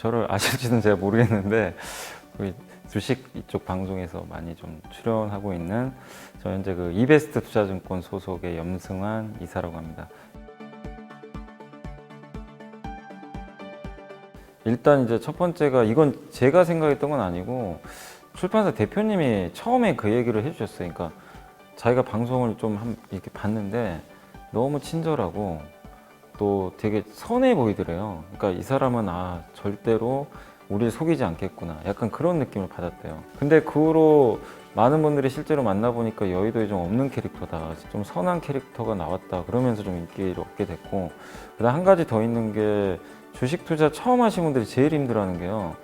저를 아실지는 제가 모르겠는데 거의 주식 이쪽 방송에서 많이 좀 출연하고 있는 저 현재 그 이베스트 투자증권 소속의 염승환 이사라고 합니다. 일단 이제 첫 번째가 이건 제가 생각했던 건 아니고 출판사 대표님이 처음에 그 얘기를 해주셨어요. 그러니까 자기가 방송을 좀 이렇게 봤는데 너무 친절하고 또 되게 선해 보이더래요. 그러니까 이 사람은 절대로 우리를 속이지 않겠구나. 약간 그런 느낌을 받았대요. 근데 그 후로 많은 분들이 실제로 만나보니까 여의도에 좀 없는 캐릭터다. 좀 선한 캐릭터가 나왔다. 그러면서 좀 인기를 얻게 됐고. 그다음 한 가지 더 있는 게 주식 투자 처음 하시는 분들이 제일 힘들어하는 게요.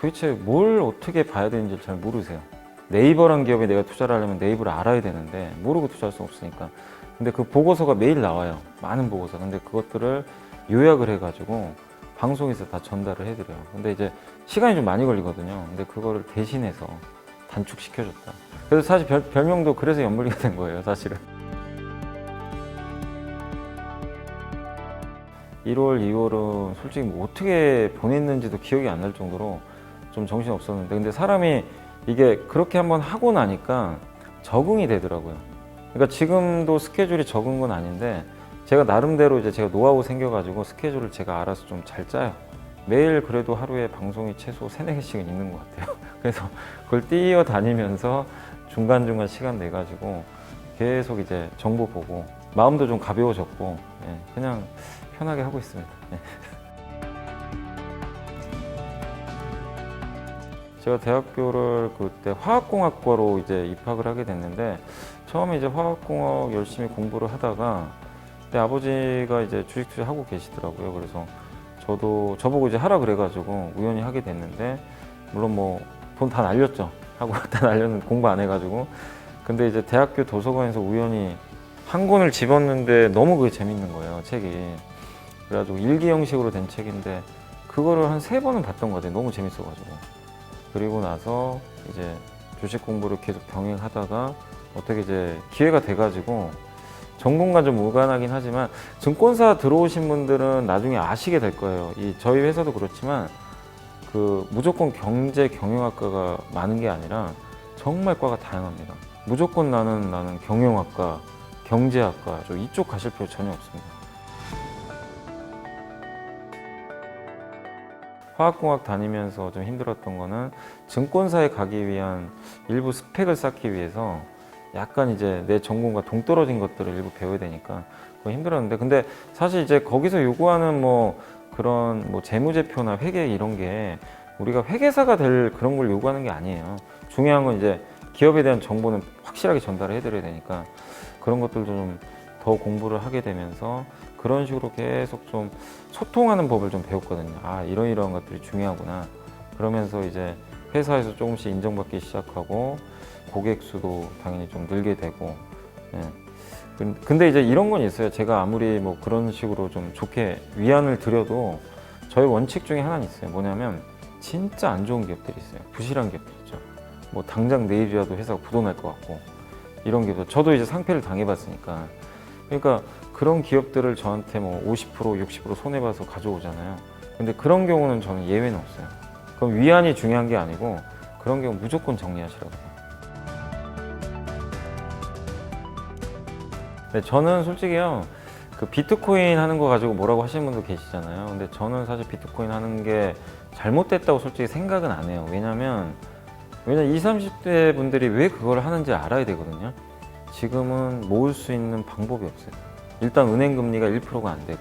도대체 뭘 어떻게 봐야 되는지 잘 모르세요. 네이버란 기업에 내가 투자를 하려면 네이버를 알아야 되는데 모르고 투자할 수 없으니까. 근데 그 보고서가 매일 나와요. 많은 보고서. 근데 그것들을 요약을 해가지고 방송에서 다 전달을 해드려요. 근데 이제 시간이 좀 많이 걸리거든요. 근데 그거를 대신해서 단축시켜줬다. 그래서 사실 별명도 그래서 연물리가 된 거예요, 사실은. 1월, 2월은 솔직히 뭐 어떻게 보냈는지도 기억이 안 날 정도로 좀 정신이 없었는데, 근데 사람이 이게 그렇게 한번 하고 나니까 적응이 되더라고요. 그러니까 지금도 스케줄이 적은 건 아닌데 제가 나름대로 이제 제가 노하우 생겨가지고 스케줄을 제가 알아서 좀 잘 짜요. 매일 그래도 하루에 방송이 최소 3-4개씩은 있는 것 같아요. 그래서 그걸 뛰어다니면서 중간중간 시간 내가지고 계속 이제 정보 보고 마음도 좀 가벼워졌고 그냥 편하게 하고 있습니다. 제가 대학교를 그때 화학공학과로 이제 입학을 하게 됐는데 처음에 이제 화학공학 열심히 공부를 하다가 그때 아버지가 이제 주식 투자하고 계시더라고요. 그래서 저보고 이제 하라 그래가지고 우연히 하게 됐는데 물론 뭐 돈 다 날렸죠. 하고 다 날렸는데 공부 안 해가지고. 근데 이제 대학교 도서관에서 우연히 한 권을 집었는데 너무 그게 재밌는 거예요, 책이. 그래가지고 일기 형식으로 된 책인데 그거를 한 3번은 봤던 것 같아요. 너무 재밌어가지고. 그리고 나서 이제 주식 공부를 계속 병행하다가 어떻게 이제 기회가 돼가지고 전공과 좀 무관하긴 하지만 증권사 들어오신 분들은 나중에 아시게 될 거예요. 저희 회사도 그렇지만 그 무조건 경제 경영학과가 많은 게 아니라 정말 과가 다양합니다. 무조건 나는 경영학과, 경제학과 이쪽 가실 필요 전혀 없습니다. 화학공학 다니면서 좀 힘들었던 거는 증권사에 가기 위한 일부 스펙을 쌓기 위해서 약간 이제 내 전공과 동떨어진 것들을 일부 배워야 되니까 그거 힘들었는데, 근데 사실 이제 거기서 요구하는 뭐 그런 뭐 재무제표나 회계 이런 게 우리가 회계사가 될 그런 걸 요구하는 게 아니에요. 중요한 건 이제 기업에 대한 정보는 확실하게 전달을 해드려야 되니까 그런 것들도 좀 더 공부를 하게 되면서 그런 식으로 계속 좀 소통하는 법을 좀 배웠거든요. 이런 것들이 중요하구나. 그러면서 이제 회사에서 조금씩 인정받기 시작하고 고객 수도 당연히 좀 늘게 되고. 근데 이제 이런 건 있어요. 제가 아무리 뭐 그런 식으로 좀 좋게 위안을 드려도 저의 원칙 중에 하나는 있어요. 뭐냐면 진짜 안 좋은 기업들이 있어요. 부실한 기업들 있죠. 뭐 당장 내일이라도 회사가 부도날 것 같고 이런 기업들. 저도 이제 상패를 당해봤으니까. 그러니까 그런 기업들을 저한테 뭐 50%, 60% 손해봐서 가져오잖아요. 근데 그런 경우는 저는 예외는 없어요. 그럼 위안이 중요한 게 아니고 그런 경우 무조건 정리하시라고 해요. 네, 저는 솔직히요, 그 비트코인 하는 거 가지고 뭐라고 하시는 분도 계시잖아요. 근데 저는 사실 비트코인 하는 게 잘못됐다고 솔직히 생각은 안 해요. 왜냐면 20, 30대 분들이 왜 그걸 하는지 알아야 되거든요. 지금은 모을 수 있는 방법이 없어요. 일단 은행 금리가 1%가 안 되고,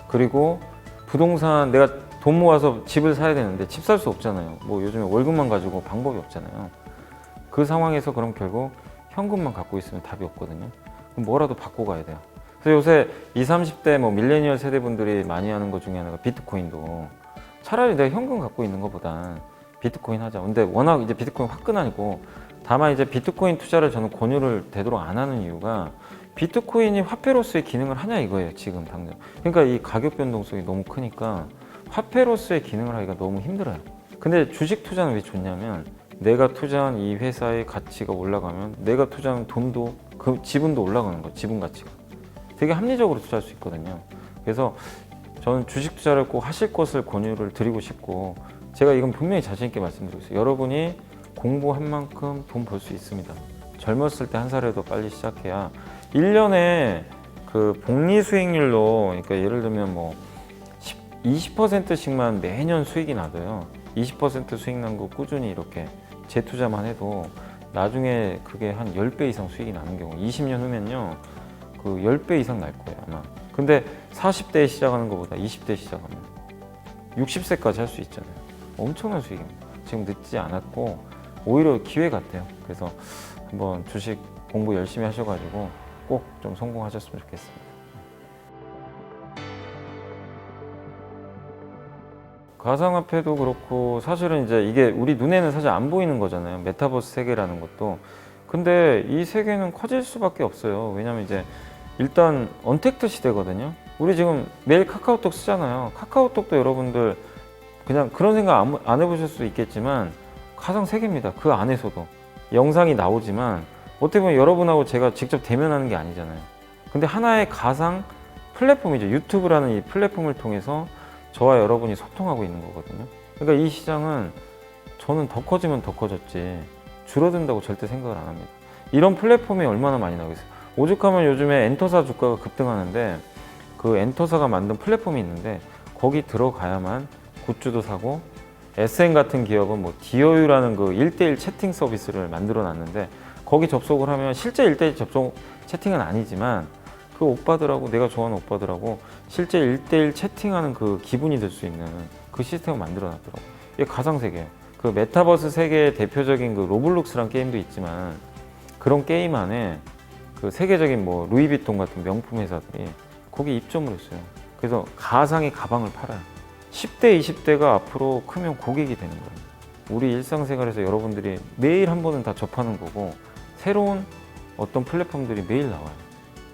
그리고 부동산 내가 돈 모아서 집을 사야 되는데 집 살 수 없잖아요. 뭐 요즘에 월급만 가지고 방법이 없잖아요. 그 상황에서 그럼 결국 현금만 갖고 있으면 답이 없거든요. 그럼 뭐라도 바꿔 가야 돼요. 그래서 요새 20, 30대 뭐 밀레니얼 세대분들이 많이 하는 것 중에 하나가 비트코인도, 차라리 내가 현금 갖고 있는 것보다 비트코인 하자. 근데 워낙 이제 비트코인 화끈하고, 다만 이제 비트코인 투자를 저는 권유를 되도록 안 하는 이유가 비트코인이 화폐로서의 기능을 하냐 이거예요, 지금 당장. 그러니까 이 가격 변동성이 너무 크니까 화폐로서의 기능을 하기가 너무 힘들어요. 근데 주식 투자는 왜 좋냐면 내가 투자한 이 회사의 가치가 올라가면 내가 투자한 돈도 그 지분도 올라가는 거예요, 지분 가치가. 되게 합리적으로 투자할 수 있거든요. 그래서 저는 주식 투자를 꼭 하실 것을 권유를 드리고 싶고, 제가 이건 분명히 자신 있게 말씀드리고 있어요. 여러분이 공부한 만큼 돈 벌 수 있습니다. 젊었을 때 한 살이라도 빨리 시작해야 1년에 그 복리 수익률로, 그러니까 예를 들면 뭐 20%씩만 매년 수익이 나도요, 20% 수익 난 거 꾸준히 이렇게 재투자만 해도 나중에 그게 한 10배 이상 수익이 나는 경우, 20년 후면요 그 10배 이상 날 거예요 아마. 근데 40대에 시작하는 것보다 20대에 시작하면 60세까지 할 수 있잖아요. 엄청난 수익입니다. 지금 늦지 않았고 오히려 기회 같아요. 그래서 한번 주식 공부 열심히 하셔가지고 꼭 좀 성공하셨으면 좋겠습니다. 가상화폐도 그렇고 사실은 이제 이게 우리 눈에는 사실 안 보이는 거잖아요. 메타버스 세계라는 것도. 근데 이 세계는 커질 수밖에 없어요. 왜냐면 이제 일단 언택트 시대거든요. 우리 지금 매일 카카오톡 쓰잖아요. 카카오톡도 여러분들 그냥 그런 생각 안 해보실 수 있겠지만 가상 세계입니다. 그 안에서도 영상이 나오지만 어떻게 보면 여러분하고 제가 직접 대면하는 게 아니잖아요. 근데 하나의 가상 플랫폼이죠. 유튜브라는 이 플랫폼을 통해서 저와 여러분이 소통하고 있는 거거든요. 그러니까 이 시장은 저는 더 커지면 더 커졌지 줄어든다고 절대 생각을 안 합니다. 이런 플랫폼이 얼마나 많이 나오겠어요. 오죽하면 요즘에 엔터사 주가가 급등하는데 그 엔터사가 만든 플랫폼이 있는데 거기 들어가야만 굿즈도 사고, SN 같은 기업은 뭐 디어유라는 그 1대1 채팅 서비스를 만들어 놨는데 거기 접속을 하면 실제 1대1 접속 채팅은 아니지만 그 오빠들하고, 내가 좋아하는 오빠들하고 실제 1대1 채팅하는 그 기분이 될 수 있는 그 시스템을 만들어 놨더라고요. 이게 가상세계예요. 그 메타버스 세계의 대표적인 그 로블록스란 게임도 있지만 그런 게임 안에 그 세계적인 뭐 루이비통 같은 명품 회사들이 거기 입점을 했어요. 그래서 가상의 가방을 팔아요. 10대, 20대가 앞으로 크면 고객이 되는 거예요. 우리 일상생활에서 여러분들이 매일 한 번은 다 접하는 거고 새로운 어떤 플랫폼들이 매일 나와요.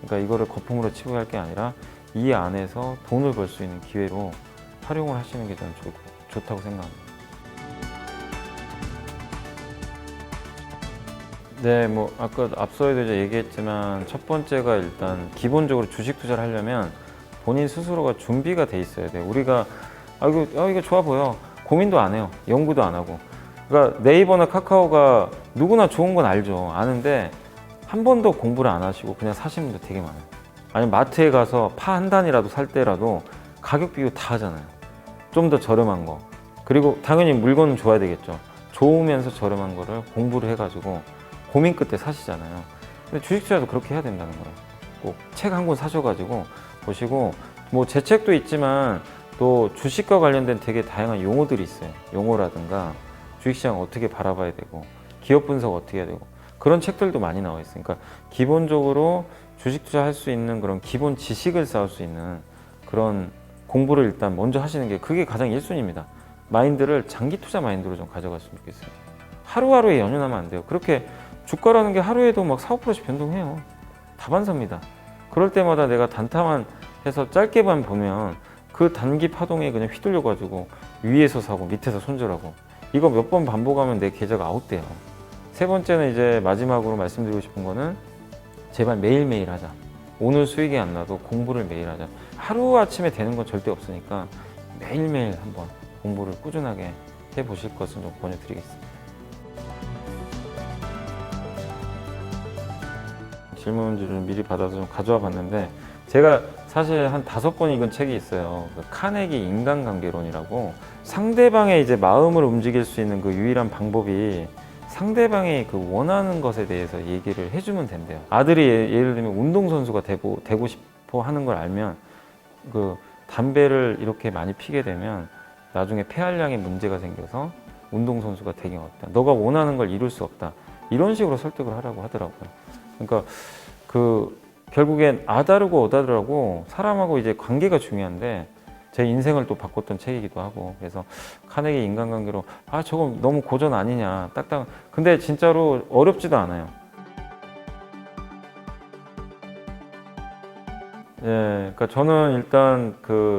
그러니까 이거를 거품으로 치부할 게 아니라 이 안에서 돈을 벌 수 있는 기회로 활용을 하시는 게 저는 좋다고 생각합니다. 네, 뭐 아까 앞서에도 이제 얘기했지만 첫 번째가 일단 기본적으로 주식 투자를 하려면 본인 스스로가 준비가 돼 있어야 돼요. 우리가 이거 좋아 보여. 고민도 안 해요. 연구도 안 하고. 그러니까 네이버나 카카오가 누구나 좋은 건 알죠. 아는데 한 번도 공부를 안 하시고 그냥 사시는 분들 되게 많아요. 아니면 마트에 가서 파 한 단이라도 살 때라도 가격 비교 다 하잖아요. 좀 더 저렴한 거. 그리고 당연히 물건은 좋아야 되겠죠. 좋으면서 저렴한 거를 공부를 해가지고 고민 끝에 사시잖아요. 근데 주식 투자도 그렇게 해야 된다는 거예요. 꼭 책 한 권 사셔가지고 보시고, 뭐 제 책도 있지만 또 주식과 관련된 되게 다양한 용어들이 있어요. 용어라든가 주식시장 어떻게 바라봐야 되고 기업 분석 어떻게 해야 되고 그런 책들도 많이 나와 있으니까 기본적으로 주식 투자할 수 있는 그런 기본 지식을 쌓을 수 있는 그런 공부를 일단 먼저 하시는 게 그게 가장 1순위입니다. 마인드를 장기 투자 마인드로 좀 가져갔으면 좋겠어요. 하루하루에 연연하면 안 돼요. 그렇게 주가라는 게 하루에도 막 4, 5%씩 변동해요. 다반사입니다. 그럴 때마다 내가 단타만 해서 짧게만 보면 그 단기 파동에 그냥 휘둘려가지고 위에서 사고 밑에서 손절하고 이거 몇 번 반복하면 내 계좌가 아웃돼요. 세 번째는 이제 마지막으로 말씀드리고 싶은 거는 제발 매일매일 하자. 오늘 수익이 안 나도 공부를 매일 하자. 하루아침에 되는 건 절대 없으니까 매일매일 한번 공부를 꾸준하게 해보실 것을 좀 권유드리겠습니다. 질문지를 미리 받아서 좀 가져와 봤는데 제가 사실 한 5번 읽은 책이 있어요. 그 카네기 인간관계론이라고, 상대방의 이제 마음을 움직일 수 있는 그 유일한 방법이 상대방이 그 원하는 것에 대해서 얘기를 해주면 된대요. 아들이 예를 들면 운동선수가 되고 싶어 하는 걸 알면 그 담배를 이렇게 많이 피게 되면 나중에 폐활량에 문제가 생겨서 운동선수가 되기 어렵다. 너가 원하는 걸 이룰 수 없다. 이런 식으로 설득을 하라고 하더라고요. 그러니까 결국엔 아다르고 어다르고 사람하고 이제 관계가 중요한데 제 인생을 또 바꿨던 책이기도 하고, 그래서 카네기 인간관계로 저거 너무 고전 아니냐 딱딱. 근데 진짜로 어렵지도 않아요. 예, 그러니까 저는 일단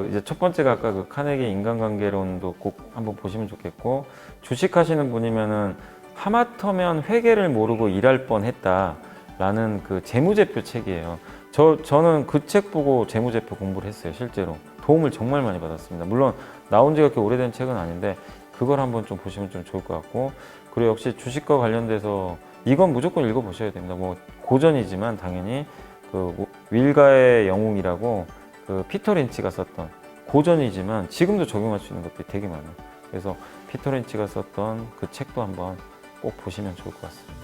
이제 첫 번째가 아까 그 카네기 인간관계론도 꼭 한번 보시면 좋겠고, 주식하시는 분이면은 하마터면 회계를 모르고 일할 뻔했다라는 그 재무제표 책이에요. 저는 그 책 보고 재무제표 공부를 했어요. 실제로 도움을 정말 많이 받았습니다. 물론 나온 지가 그렇게 오래된 책은 아닌데 그걸 한번 좀 보시면 좀 좋을 것 같고, 그리고 역시 주식과 관련돼서 이건 무조건 읽어보셔야 됩니다. 뭐 고전이지만 당연히 그 윌가의 영웅이라고 그 피터 린치가 썼던, 고전이지만 지금도 적용할 수 있는 것들이 되게 많아요. 그래서 피터 린치가 썼던 그 책도 한번 꼭 보시면 좋을 것 같습니다.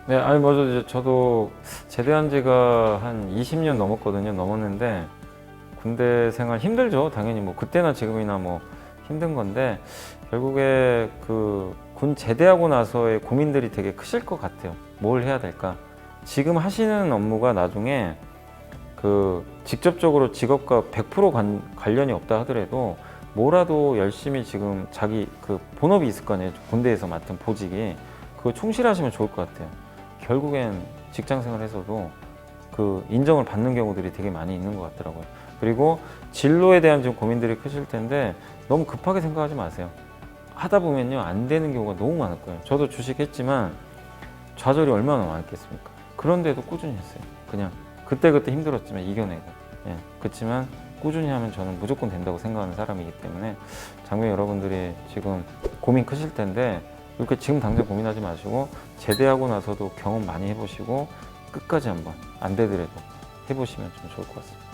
네, 아니 먼저 저도 제대한 지가 한 20년 넘었는데 군대 생활 힘들죠. 당연히 뭐 그때나 지금이나 뭐 힘든 건데 결국에 그 군 제대하고 나서의 고민들이 되게 크실 것 같아요. 뭘 해야 될까? 지금 하시는 업무가 나중에 그 직접적으로 직업과 100% 관련이 없다 하더라도 뭐라도 열심히 지금 자기 그 본업이 있을 거 아니에요. 군대에서 맡은 보직이. 그거 충실하시면 좋을 것 같아요. 결국엔 직장 생활에서도 그 인정을 받는 경우들이 되게 많이 있는 것 같더라고요. 그리고 진로에 대한 좀 고민들이 크실 텐데 너무 급하게 생각하지 마세요. 하다 보면요 안 되는 경우가 너무 많을 거예요. 저도 주식했지만 좌절이 얼마나 많았겠습니까? 그런데도 꾸준히 했어요. 그냥 그때그때 힘들었지만 이겨내고. 예, 그렇지만 꾸준히 하면 저는 무조건 된다고 생각하는 사람이기 때문에 장병 여러분들이 지금 고민 크실 텐데 이렇게 지금 당장 고민하지 마시고 제대하고 나서도 경험 많이 해보시고 끝까지 한번 안 되더라도 해보시면 좀 좋을 것 같습니다.